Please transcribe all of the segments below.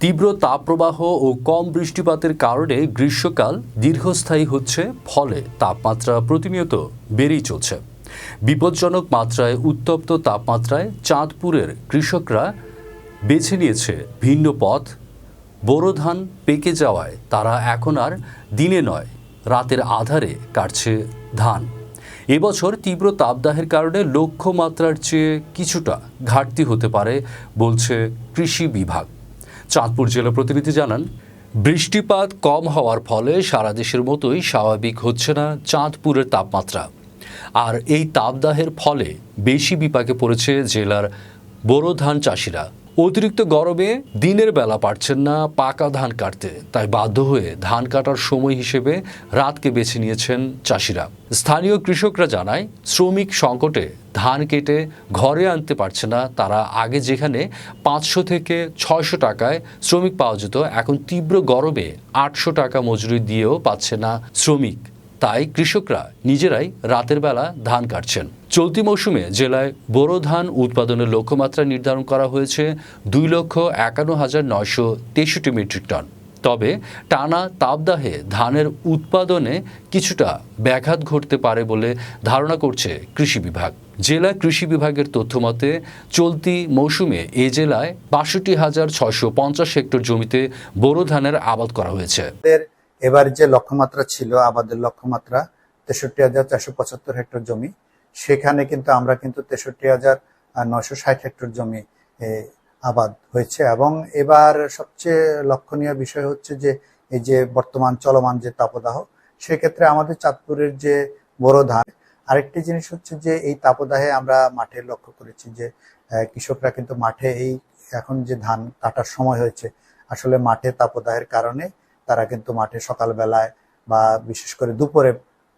তীব্র তাপপ্রবাহ ও কম বৃষ্টিপাতের কারণে গ্রীষ্মকাল দীর্ঘস্থায়ী হচ্ছে, ফলে তাপমাত্রা প্রতিনিয়ত বেড়েই চলছে। বিপজ্জনক মাত্রায় উত্তপ্ত তাপমাত্রায় চাঁদপুরের কৃষকরা বেছে নিয়েছে ভিন্ন পথ। বোরো ধান পেকে যাওয়ায় তারা এখন আর দিনে নয়, রাতের আধারে কাটছে ধান। এবছর তীব্র তাপদাহের কারণে লক্ষ্যমাত্রার চেয়ে কিছুটা ঘাটতি হতে পারে বলছে কৃষি বিভাগ। চাঁদপুর জেলা প্রতিনিধি জানান, বৃষ্টিপাত কম হওয়ার ফলে সারা দেশের মতোই স্বাভাবিক হচ্ছে না চাঁদপুরের তাপমাত্রা। আর এই তাপদাহের ফলে বেশি বিপাকে পড়েছে জেলার বোরো ধান চাষিরা। অতিরিক্ত গরমে দিনের বেলা পারছেন না পাকা ধান কাটতে, তাই বাধ্য হয়ে ধান কাটার সময় হিসেবে রাতকে বেছে নিয়েছেন চাষিরা। স্থানীয় কৃষকরা জানায়, শ্রমিক সংকটে ধান কেটে ঘরে আনতে পারছে না তারা। আগে যেখানে 500 থেকে 600 টাকায় শ্রমিক পাওয়া যেত, এখন তীব্র গরমে 800 টাকা মজুরি দিয়েও পাচ্ছে না শ্রমিক। তাই কৃষকরা নিজেরাই রাতের বেলা ধান কাটছেন। চলতি মৌসুমে জেলায় বোরো ধান উৎপাদনের লক্ষ্যমাত্রা নির্ধারণ করা হয়েছে 2,51,963 মেট্রিক টন। তবে টানা তাপদাহে ধানের উৎপাদনে কিছুটা ব্যাঘাত ঘটতে পারে বলে ধারণা করছে কৃষি বিভাগ। জেলা কৃষি বিভাগের তথ্যমতে চলতি মৌসুমে এ জেলায় 62,650 হেক্টর জমিতে বোরো ধানের আবাদ করা হয়েছে। এবার যে লক্ষ্যমাত্রা ছিল, আবাদের লক্ষ্যমাত্রা 63,475 হেক্টর জমি, সেখানে কিন্তু আমরা 63,960 হেক্টর জমি আবাদ হয়েছে। এবং এবার সবচেয়ে লক্ষণীয় বিষয় হচ্ছে যে এই যে বর্তমান চলমান যে তাপদাহ, সেক্ষেত্রে আমাদের চাঁদপুরের যে বোরো ধান, আরেকটি জিনিস হচ্ছে যে এই তাপদাহে আমরা মাঠে লক্ষ্য করেছি যে কৃষকরা কিন্তু মাঠে এই এখন যে ধান কাটার সময় হয়েছে, আসলে মাঠে তাপদাহের কারণে তারা কিন্তু মাঠে সকালবেলায় বা বিশেষ করে দুপুরে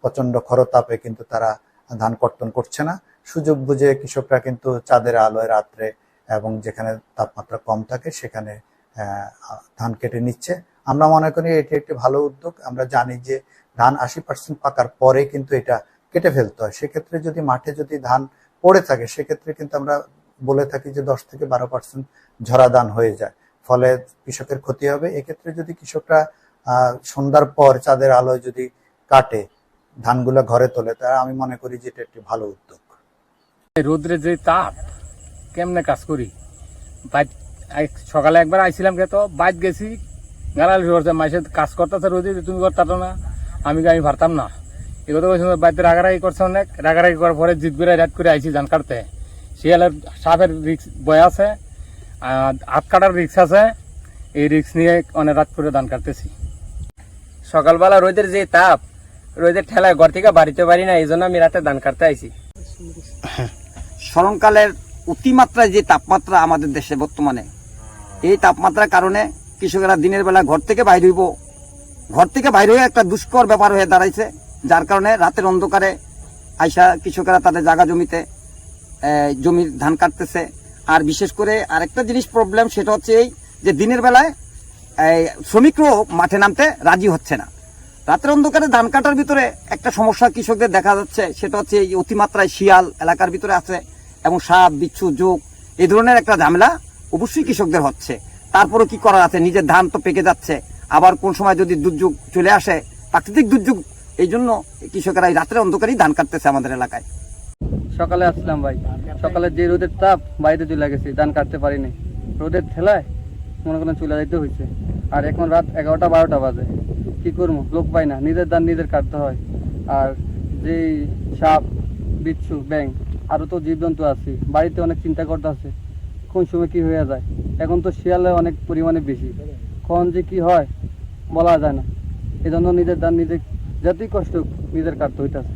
প্রচন্ড খরতাপে কিন্তু তারা ধান কর্তন করছে না। সুযোগ বুঝে কৃষকরা কিন্তু চাঁদের আলোয় রাত্রে এবং যেখানে তাপমাত্রা কম থাকে সেখানে ধান কেটে নিচ্ছে। আমরা মনে করি এটি একটি ভালো উদ্যোগ। আমরা জানি যে ধান 80% পাকার পরে কিন্তু এটা কেটে ফেলতে হয়। সেক্ষেত্রে যদি মাঠে যদি ধান পড়ে থাকে, সেক্ষেত্রে কিন্তু আমরা বলে থাকি যে 10 থেকে 12% ঝরা ধান হয়ে যায়, ফলে কৃষকের ক্ষতি হবে। এক্ষেত্রে যদি কৃষকরা সন্ধ্যার পর চাঁদের আলোয় যদি কাটে ধানগুলো ঘরে তোলে, তা আমি মনে করি যে এটা একটি ভালো উদ্যোগ। রোদ্রে যে তাপ, কেমনে কাজ করি। সকালে একবার আইছিলাম, তো বাইক গেছি, গালাল করছে মাসে কাজ করতেছে রোদে, তুমি করতে না, আমি পারতাম না। এই কথা বলছি, বাড়িতে রাগারাগি করছে অনেক। রাগারাগি করার পরে জিত করে রাত করে আইছি ধান কাটতে। শিয়ালের সাপের রিক্স বয় আছে, হাত কাটার রিক্স আছে, এই রিক্স নিয়ে অনেক রাত করে ধান কাটতেছি। সকালবেলা রোদের যে তাপ, রোদের ঠেলায় ঘর থেকে বাড়িতে পারি না, এই জন্য আমি রাতে ধান কাটতে আইছি। স্মরণকালের অতিমাত্রায় যে তাপমাত্রা আমাদের দেশে বর্তমানে, এই তাপমাত্রার কারণে কৃষকেরা দিনের বেলা ঘর থেকে বাইর হয়ে একটা দুষ্কর ব্যাপার হয়ে দাঁড়াইছে। যার কারণে রাতের অন্ধকারে আইসা কৃষকেরা তাদের জায়গা জমিতে জমির ধান কাটতেছে। আর বিশেষ করে আরেকটা জিনিস প্রবলেম, সেটা হচ্ছে এই যে দিনের বেলায় শ্রমিকরাও মাঠে নামতে রাজি হচ্ছে না। রাতের অন্ধকারে ধান কাটার ভিতরে একটা সমস্যা কৃষকদের দেখা যাচ্ছে, সেটা হচ্ছে এই অতিমাত্রায় শিয়াল এলাকার ভিতরে আছে এবং সাপ বিচ্ছু যোগ, এই ধরনের একটা ঝামেলা অবশ্যই কৃষকদের হচ্ছে। তারপরও কি করার আছে, নিজের ধান তো পেকে যাচ্ছে, আবার কোন সময় যদি দুর্যোগ চলে আসে, প্রাকৃতিক দুর্যোগ, এই জন্য কৃষকেরা এই রাতের অন্ধকারেই ধান কাটতেছে আমাদের এলাকায়। সকালে আসলাম ভাই, সকালে যে রোদের তাপ, বাড়িতে চলে গেছি, ধান কাটতে পারিনি। রোদের ঠেলায় মনে করেন চলে যাইতে হয়েছে। আর এখন রাত 11টা-12টা বাজে, কি করবো, লোক পাই না, নিজের ধান নিজের কাটতে হয়। আর যে সাপ বিচ্ছু ব্যাং আরো তো জীবজন্তু আছে, বাড়িতে অনেক চিন্তা করতে আছে কোন সময় কি হয়ে যায়। এখন তো শিয়ালে অনেক পরিমাণে বেশি, কখন যে কি হয় বলা যায় না। এজন্য নিজের ধান নিজে যতই কষ্ট নিজের কাটতে হইতেছে।